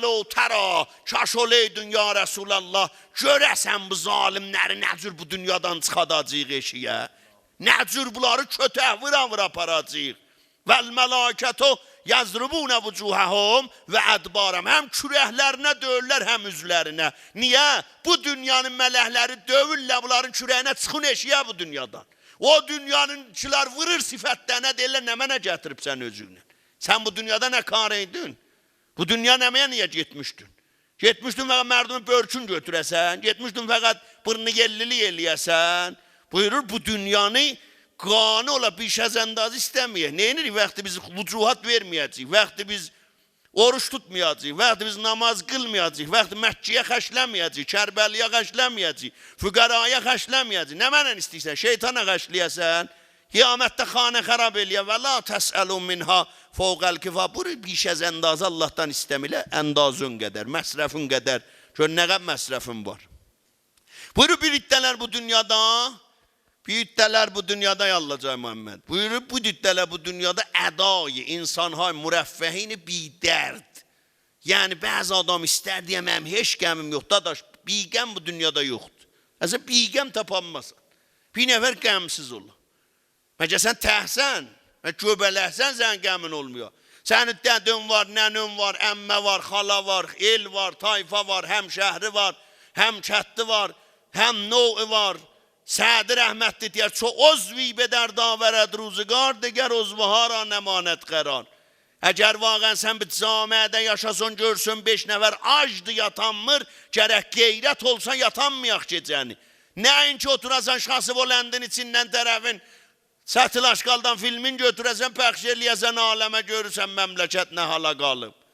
ləu tərə, kaş oleydin ya Rəsulallah, görəsən bu zalimləri nə cür bu dünyadan çıxadacaq eşiyə, nə cür bunları kötə vıra aparacaq. Vəl məlakətə yazrubunə vücuhəhum və ədbarəm. Həm kürəklərinə döyürlər, həm üzlərinə. Niyə? Bu dünyanın mələkləri dövürlər, bunların kürəyinə çıxın eşiyə bu dünyadan. O dünyanın kilər vırır sifətlərinə, deyirlər, nə mənə gətirib sən özünlə. Sən bu dünyada nə kar edin? Bu dünya nəməyə niyə getmişdin? Getmişdin fəqət mərdumun börkün götürəsən, getmişdin fəqət bırını yellili yelliyəsən. Buyurur, bu dünyanı qanı ola bir şəzəndazı istəməyək. Neyinir? Vəxti biz vücuhat verməyəcək, vəxti biz oruç tutmayacaq, vəxti biz namaz qılmayacaq, vəxti Məkkiyə xəşləməyəcək, Kərbəliyə xəşləməyəcək, füqəraya xəşləməyəcək. Nə mənən istəyirsən? Şeytana xəşləyəsən, qiyamətdə xanə xərab eləyə və la təsəlun minha fovqəl kifa. Buyur, bir şəzəndazı Allahdan istəmilə, əndazın qədər, məsrəfin qədər. Gör, nə qədər məsrəfin var. Buyur, bir iddələr bu dünyada, büyütteler bu dünyada yallacaq Muhammed. Buyurur, bu düyütteler bu dünyada ədayı, insanhay mürəffəhini bidərd. Yəni, bəzi adam istər deyəməm, heç qəmim yox. Dadaş, biqəm bu dünyada yoxdur. Əzə, biqəm tapanmasan. Bir nəfər qəmsiz olur. Məcə sən təhsən, göbələhsən, sən qəmin olmuyor. Sənin dədin var, nənün var, əmmə var, xala var, el var, tayfa var, həm şəhri var, həm kətli var, həm no'u var. Sədi rəhmətli deyər, çox ozvi bedər davərəd ruzigar, digər ozvahara nəmanət qərar. Əgər vaqən sən bir camiədə yaşasın, görsün 5 nəfər acdı yatanmır, gərək qeyrət olsa yatanmayaq gecəni. Nəyin ki oturasan şahsı voləndin içindən tərəfin, Sətil Aşqaldan filmin götürəsən, pəxş eləyəsən, aləmə görürsən, məmləkət nə hala qalıb.